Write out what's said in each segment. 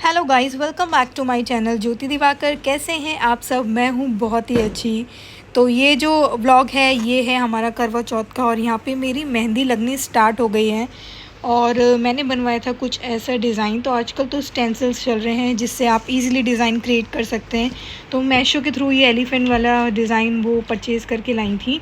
Hello guys, welcome back to my channel Jyoti Diwakar. कैसे हैं आप सब? मैं हूँ बहुत ही अच्छी। तो ये जो व्लॉग है ये है हमारा करवा चौथ का, और यहाँ पे मेरी मेहंदी लगनी स्टार्ट हो गई है। और मैंने बनवाया था कुछ ऐसा डिज़ाइन। तो आजकल तो स्टेंसिल्स चल रहे हैं जिससे आप इजीली डिज़ाइन क्रिएट कर सकते हैं। तो मैशो के थ्रू ये एलिफेंट वाला डिज़ाइन वो परचेज़ करके लाई थी,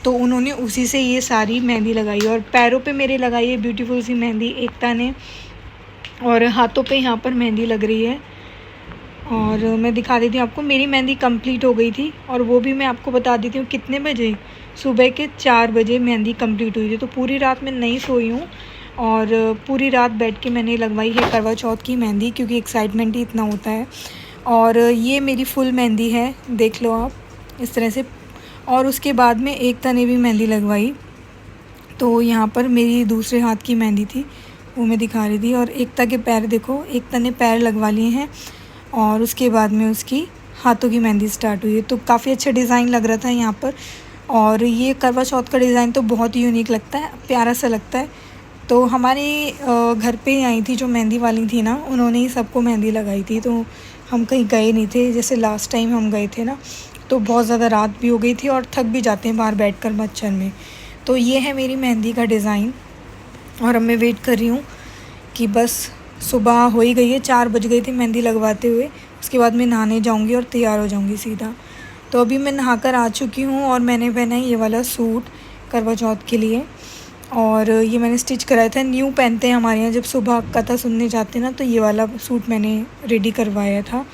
तो उन्होंने उसी से ये सारी मेहंदी लगाई। और पैरों पे मेरे लगाई है ब्यूटीफुल सी मेहंदी एकता ने, और हाथों पे यहाँ पर मेहंदी लग रही है। और मैं दिखा देती हूँ आपको, मेरी मेहंदी कंप्लीट हो गई थी। और वो भी मैं आपको बता देती हूँ कितने बजे, सुबह के 4 बजे मेहंदी कंप्लीट हुई थी। तो पूरी रात मैं नहीं सोई हूँ, और पूरी रात बैठ के मैंने लगवाई है करवा चौथ की मेहंदी, क्योंकि एक्साइटमेंट ही इतना होता है। और ये मेरी फुल मेहंदी है, देख लो आप इस तरह से। और उसके बाद में एकता ने भी मेहंदी लगवाई। तो यहाँ पर मेरी दूसरे हाथ की मेहंदी थी, वो मैं दिखा रही थी। और एकता के पैर देखो, एकता ने पैर लगवा लिए हैं, और उसके बाद में उसकी हाथों की मेहंदी स्टार्ट हुई है। तो काफ़ी अच्छा डिज़ाइन लग रहा था यहाँ पर। और ये करवा चौथ का डिज़ाइन तो बहुत ही यूनिक लगता है, प्यारा सा लगता है। तो हमारे घर पे आई थी जो मेहंदी वाली थी ना, उन्होंने ही सबको मेहंदी लगाई थी। तो हम कहीं गए नहीं थे, जैसे लास्ट टाइम हम गए थे ना, तो बहुत ज़्यादा रात भी हो गई थी और थक भी जाते हैं बाहर बैठकर मच्छर में। तो ये है मेरी मेहंदी का डिज़ाइन। और अब मैं वेट कर रही हूँ कि बस सुबह हो ही गई है, 4 बज गई थी मेहंदी लगवाते हुए। उसके बाद मैं नहाने जाऊँगी और तैयार हो जाऊँगी सीधा। तो अभी मैं नहाकर आ चुकी हूँ, और मैंने पहना है ये वाला सूट करवा चौथ के लिए। और ये मैंने स्टिच कराया था, न्यू पहनते हैं हमारे यहाँ जब सुबह कथा सुनने जाते हैं ना, तो ये वाला सूट मैंने रेडी करवाया था।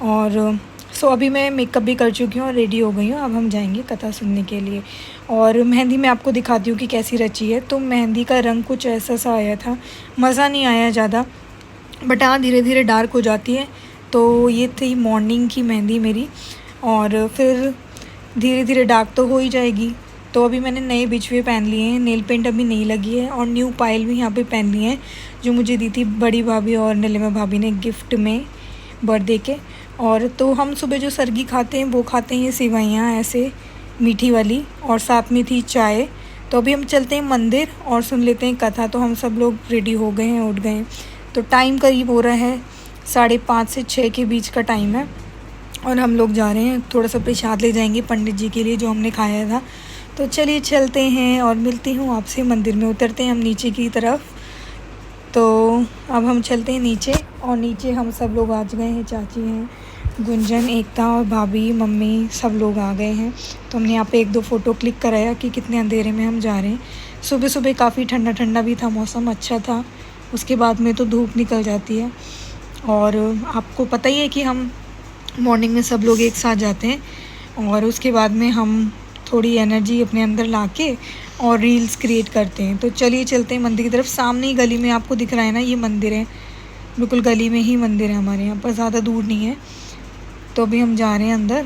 और सो अभी मैं मेकअप भी कर चुकी हूँ और रेडी हो गई हूँ। अब हम जाएंगे कथा सुनने के लिए। और मेहंदी मैं आपको दिखाती हूँ कि कैसी रची है। तो मेहंदी का रंग कुछ ऐसा सा आया था, मज़ा नहीं आया ज़्यादा, बट हाँ धीरे धीरे डार्क हो जाती है। तो ये थी मॉर्निंग की मेहंदी मेरी, और फिर धीरे धीरे डार्क तो हो ही जाएगी। तो अभी मैंने नए बिछुए पहन लिए हैं, नेल पेंट अभी नहीं लगी है, और न्यू पायल भी यहाँ पे पहन ली है, जो मुझे दी थी बड़ी भाभी और नीलिमा भाभी ने गिफ्ट में बर्थडे के। और तो हम सुबह जो सरगी खाते हैं वो खाते हैं ये सेवइयाँ ऐसे मीठी वाली, और साथ में थी चाय। तो अभी हम चलते हैं मंदिर और सुन लेते हैं कथा। तो हम सब लोग रेडी हो गए हैं, उठ गए हैं। तो टाइम करीब हो रहा है 5:30 से 6 के बीच का टाइम है, और हम लोग जा रहे हैं। थोड़ा सा प्रसाद ले जाएंगे पंडित जी के लिए जो हमने खाया था। तो चलिए चलते हैं, और मिलती हूँ आपसे मंदिर में। उतरते हैं हम नीचे की तरफ। तो अब हम चलते हैं नीचे, और नीचे हम सब लोग आ गए हैं। चाची हैं, गुंजन, एकता और भाभी, मम्मी, सब लोग आ गए हैं। तो हमने यहाँ पे 1-2 फ़ोटो क्लिक कराया कि कितने अंधेरे में हम जा रहे हैं। सुबह सुबह काफ़ी ठंडा ठंडा भी था, मौसम अच्छा था। उसके बाद में तो धूप निकल जाती है। और आपको पता ही है कि हम मॉर्निंग में सब लोग एक साथ जाते हैं, और उसके बाद में हम थोड़ी एनर्जी अपने अंदर ला के और रील्स क्रिएट करते हैं। तो चलिए चलते हैं मंदिर की तरफ। सामने ही गली में आपको दिख रहा है ना, ये मंदिर है, बिल्कुल गली में ही मंदिर है हमारे यहाँ पर, ज़्यादा दूर नहीं है। तो अभी हम जा रहे हैं अंदर,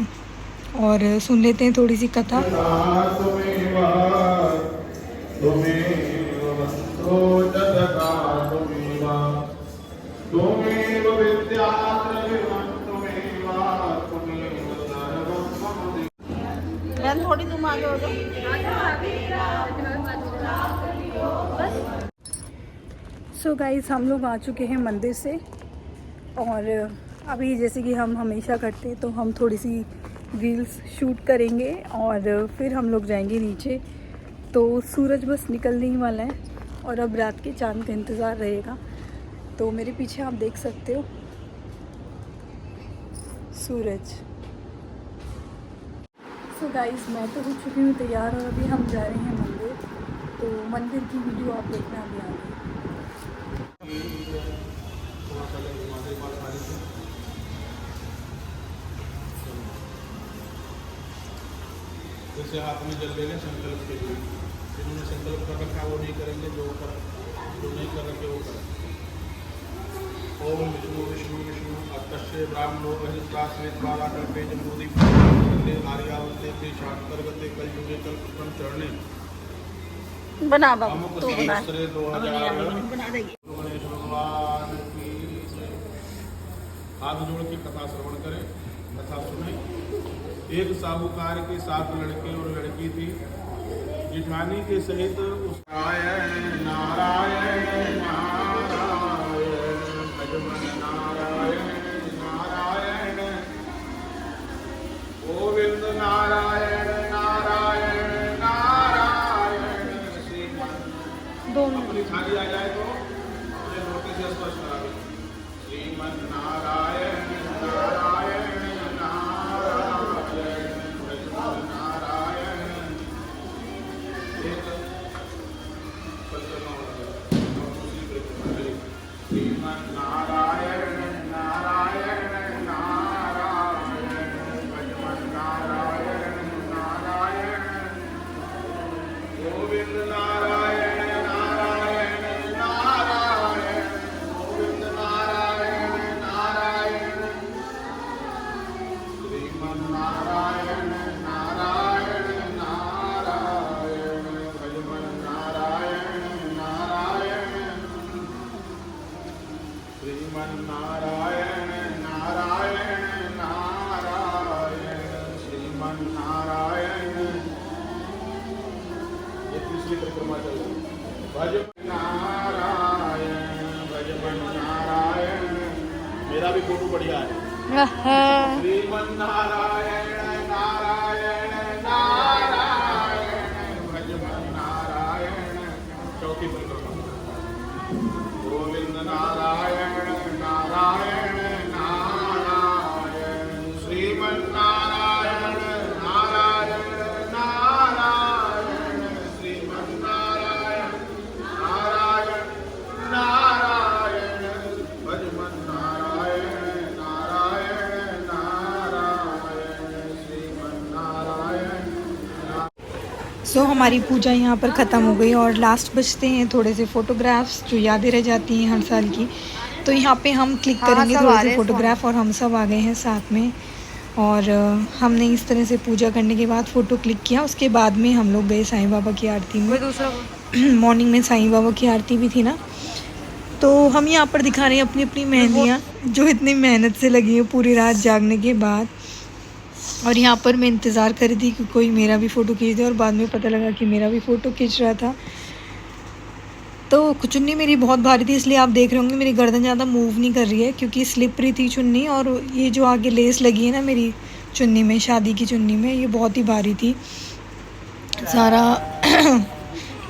और सुन लेते हैं थोड़ी सी कथा। थोड़ी तुम आगे हो जाओ। सो गाइस, हम लोग आ चुके हैं मंदिर से। और अभी जैसे कि हम हमेशा करते हैं, तो हम थोड़ी सी रील्स शूट करेंगे, और फिर हम लोग जाएंगे नीचे। तो सूरज बस निकलने ही वाला है, और अब रात के चांद का इंतज़ार रहेगा। तो मेरे पीछे आप देख सकते हो सूरज। सो गाइस, मैं तो हो चुकी हूँ तैयार, और अभी हम जा रहे हैं मंदिर। तो मंदिर की वीडियो आप देखना अभी आगे। जैसे हाथ में जल ले लें संकल्प के लिए, जिन्होंने संकल्प कर रखा वो नहीं करेंगे, जो नहीं कर रखे वो करें। ओम विष्णु विष्णु विष्णु अतश्य ब्राह्मणो अहिस्वास्वेद्वाराकल्पे जम्बूदीपे आर्यावते शांतर्गते कलयुगे कल्पतम चरणे बना बाबू अमुक तो बना सहस्रे 2000 बना देंगे। गणेश भगवान की जय। हाथ जोड़ के कथा श्रवण करें, कथा सुने। एक साहूकार के 7 लड़के और लड़की थी। जिठानी के सहित उस नारायण नारायण नारायण भजमन नारायण नारायण गोविंद नारायण नारायण नारायण श्रीमन दोनों अपनी थाली आ जाए तो अपने लोटे से स्पर्श करा दो श्रीमन नारायण नारायण नारायण भगवान नारायण एक परिक्रमा हो गया और दूसरी परिक्रमा करें श्रीमन नारायण नारायण नारायण भगवान नारायण नारायण गोविंद नारायण नारायण नारायण गोविंद नारायण नारायण श्रीमन नारायण नारायण नारायण भगवान नारायण नारायण श्रीमन नारायण नारायण नारायण श्रीमन नारायण ये तीसरी परिक्रमा चल रही भज नारायण मेरा भी फोटो बढ़िया है श्रीमन नारायण नारायण नारायण भजमन नारायण चौथी परिक्रमा गोविंद नारायण नारायण नारायण श्रीमन नारायण नारायण नारायण श्रीमन नारायण नारायण नारायण भजमन नारायण नारायण नारायण श्रीमन नारायण सो हमारी पूजा यहाँ पर ख़त्म हो गई और लास्ट बचते हैं थोड़े से फ़ोटोग्राफ्स जो यादें रह जाती हैं हर साल की। तो यहाँ पे हम क्लिक करेंगे सब थोड़े आ से रहे फ़ोटोग्राफ और हम सब आ गए हैं साथ में। और हमने इस तरह से पूजा करने के बाद फ़ोटो क्लिक किया। उसके बाद में हम लोग गए साईं बाबा की आरती में। दूसरा मॉर्निंग में साईं बाबा की आरती भी थी ना, तो हम यहाँ पर दिखा रहे हैं अपनी अपनी मेहंदियाँ जो इतनी मेहनत से लगी है पूरी रात जागने के बाद। और यहाँ पर मैं इंतज़ार कर रही थी कि कोई मेरा भी फ़ोटो खींच दे और बाद में पता लगा कि मेरा भी फ़ोटो खींच रहा था। तो चुन्नी मेरी बहुत भारी थी, इसलिए आप देख रहे होंगे मेरी गर्दन ज़्यादा मूव नहीं कर रही है क्योंकि स्लिपरी थी चुन्नी। और ये जो आगे लेस लगी है ना मेरी चुन्नी में, शादी की चुन्नी में, ये बहुत ही भारी थी, सारा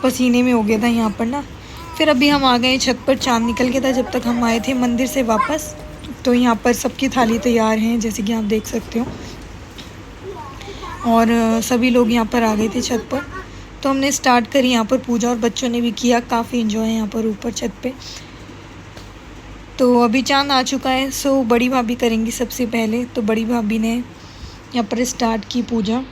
पसीने में हो गया था यहाँ पर ना। फिर अभी हम आ गए छत पर, चाँद निकल गया था जब तक हम आए थे मंदिर से वापस। तो यहाँ पर सबकी थाली तैयार हैं जैसे कि आप देख सकते हो, और सभी लोग यहाँ पर आ गए थे छत पर। तो हमने स्टार्ट करी यहाँ पर पूजा और बच्चों ने भी किया, काफ़ी इन्जॉय यहाँ पर ऊपर छत पे। तो अभी चांद आ चुका है। सो बड़ी भाभी करेंगी सबसे पहले, तो बड़ी भाभी ने यहाँ पर स्टार्ट की पूजा।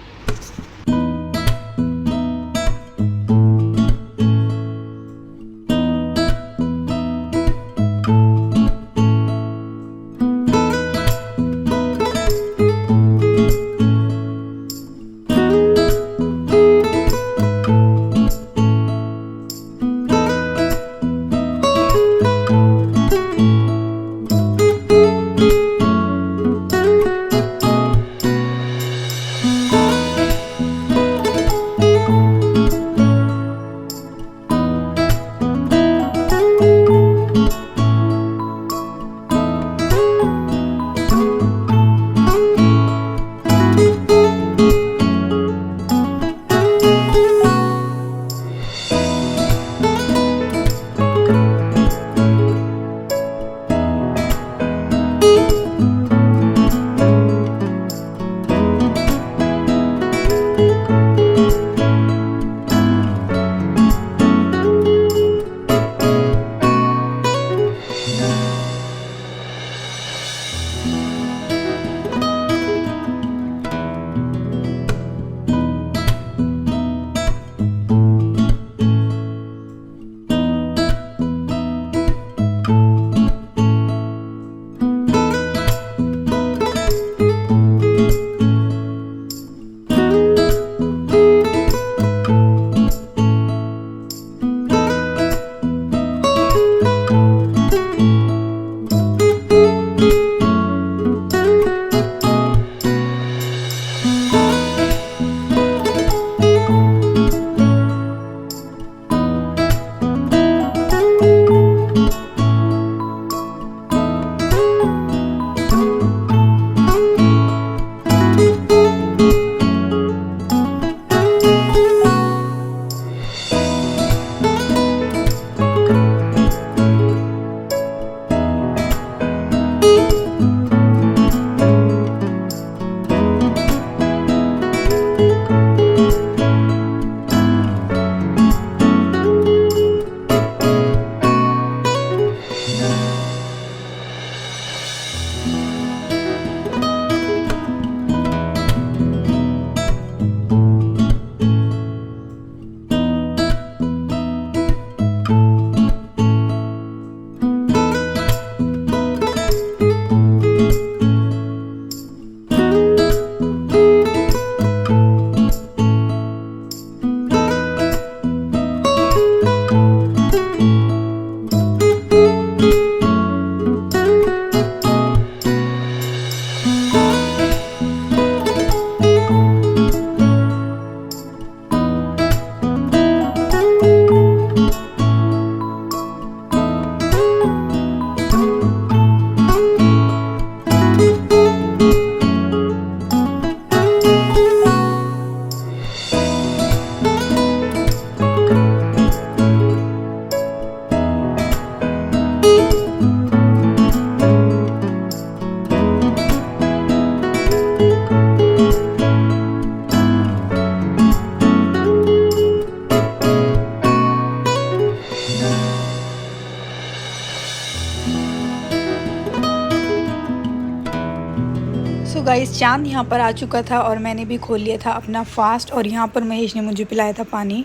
सो गाइस, चांद यहाँ पर आ चुका था और मैंने भी खोल लिया था अपना फास्ट। और यहाँ पर महेश ने मुझे पिलाया था पानी,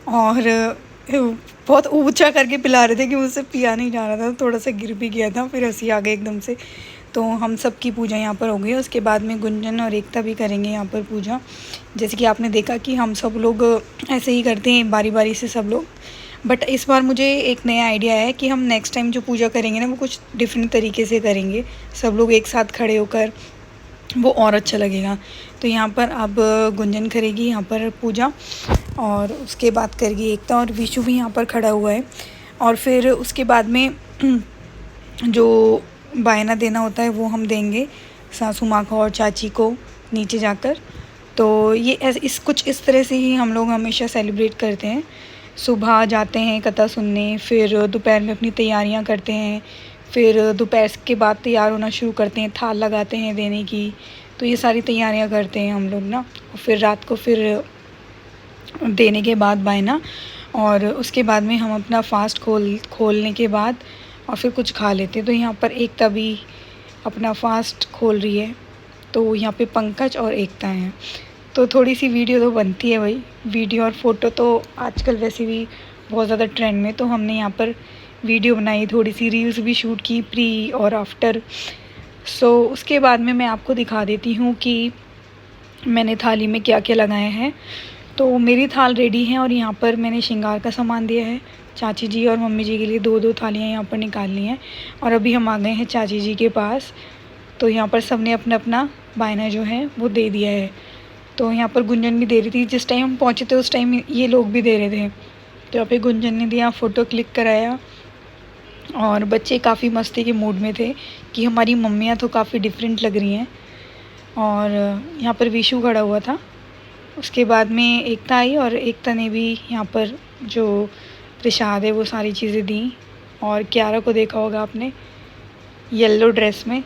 और बहुत ऊंचा करके पिला रहे थे कि मुझसे पिया नहीं जा रहा था, थोड़ा सा गिर भी गया था, फिर हंसी आ गई एकदम से। तो हम सब की पूजा यहाँ पर हो गई। उसके बाद में गुंजन और एकता भी करेंगे यहाँ पर पूजा। जैसे कि आपने देखा कि हम सब लोग ऐसे ही करते हैं बारी बारी से सब लोग। बट इस बार मुझे एक नया आइडिया है कि हम नेक्स्ट टाइम जो पूजा करेंगे ना, वो कुछ डिफरेंट तरीके से करेंगे, सब लोग एक साथ खड़े होकर, वो और अच्छा लगेगा। तो यहाँ पर अब गुंजन करेगी यहाँ पर पूजा, और उसके बाद करेगी एकता, और विशु भी यहाँ पर खड़ा हुआ है। और फिर उसके बाद में जो बायना देना होता है वो हम देंगे सासू माँ को और चाची को नीचे जाकर। तो ये कुछ इस तरह से ही हम लोग हमेशा सेलिब्रेट करते हैं। सुबह जाते हैं कथा सुनने, फिर दोपहर में अपनी तैयारियां करते हैं, फिर दोपहर के बाद तैयार होना शुरू करते हैं, थाल लगाते हैं देने की। तो ये सारी तैयारियां करते हैं हम लोग ना। और फिर रात को फिर देने के बाद बायना, और उसके बाद में हम अपना फास्ट खोलने के बाद और फिर कुछ खा लेते हैं। तो यहाँ पर एकता भी अपना फास्ट खोल रही है, तो यहाँ पे पंकज और एकता हैं। तो थोड़ी सी वीडियो तो बनती है भाई, वीडियो और फ़ोटो तो आजकल वैसे भी बहुत ज़्यादा ट्रेंड में। तो हमने यहाँ पर वीडियो बनाई, थोड़ी सी रील्स भी शूट की, प्री और आफ्टर। सो उसके बाद में मैं आपको दिखा देती हूँ कि मैंने थाली में क्या क्या लगाए हैं। तो मेरी थाल रेडी है, और यहाँ पर मैंने श्रृंगार का सामान दिया है। चाची जी और मम्मी जी के लिए 2-2 थालियाँ यहाँ पर निकाल ली हैं, और अभी हम आ गए हैं चाची जी के पास। तो यहाँ पर सबने अपना अपना बायना जो है वो दे दिया है। तो यहाँ पर गुंजन भी दे रही थी, जिस टाइम हम पहुँचे थे उस टाइम ये लोग भी दे रहे थे। तो यहाँ पे गुंजन ने दिया, फ़ोटो क्लिक कराया, और बच्चे काफ़ी मस्ती के मूड में थे कि हमारी मम्मियाँ तो काफ़ी डिफरेंट लग रही हैं। और यहाँ पर विशु खड़ा हुआ था। उसके बाद में एकता आई, और एकता ने भी यहाँ पर जो प्रसाद है वो सारी चीज़ें दी। और क्यारा को देखा होगा आपने येलो ड्रेस में,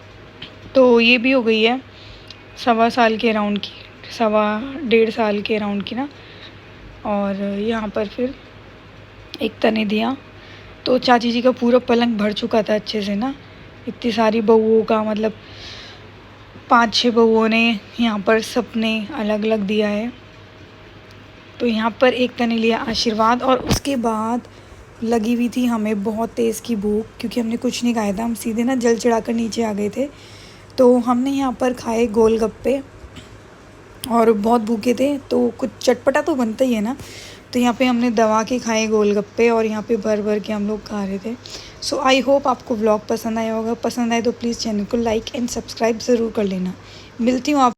तो ये भी हो गई है 1.25 साल के राउंड की, 1.5 साल के राउंड की ना। और यहाँ पर फिर एकता ने दिया। तो चाची जी का पूरा पलंग भर चुका था अच्छे से ना, इतनी सारी बहुओं का, मतलब 5-6 बहुओं ने यहाँ पर सबने अलग अलग दिया है। तो यहाँ पर एकता ने लिया आशीर्वाद, और उसके बाद लगी हुई थी हमें बहुत तेज़ की भूख, क्योंकि हमने कुछ नहीं खाया था, हम सीधे ना जल चढ़ाकर नीचे आ गए थे। तो हमने यहाँ पर खाए गोलगप्पे, और बहुत भूखे थे तो कुछ चटपटा तो बनता ही है ना। तो यहाँ पे हमने दबा के खाए गोलगप्पे, और यहाँ पे भर भर के हम लोग खा रहे थे। सो आई होप आपको व्लॉग पसंद आया होगा। पसंद आए तो प्लीज़ चैनल को लाइक एंड सब्सक्राइब ज़रूर कर लेना। मिलती हूँ आप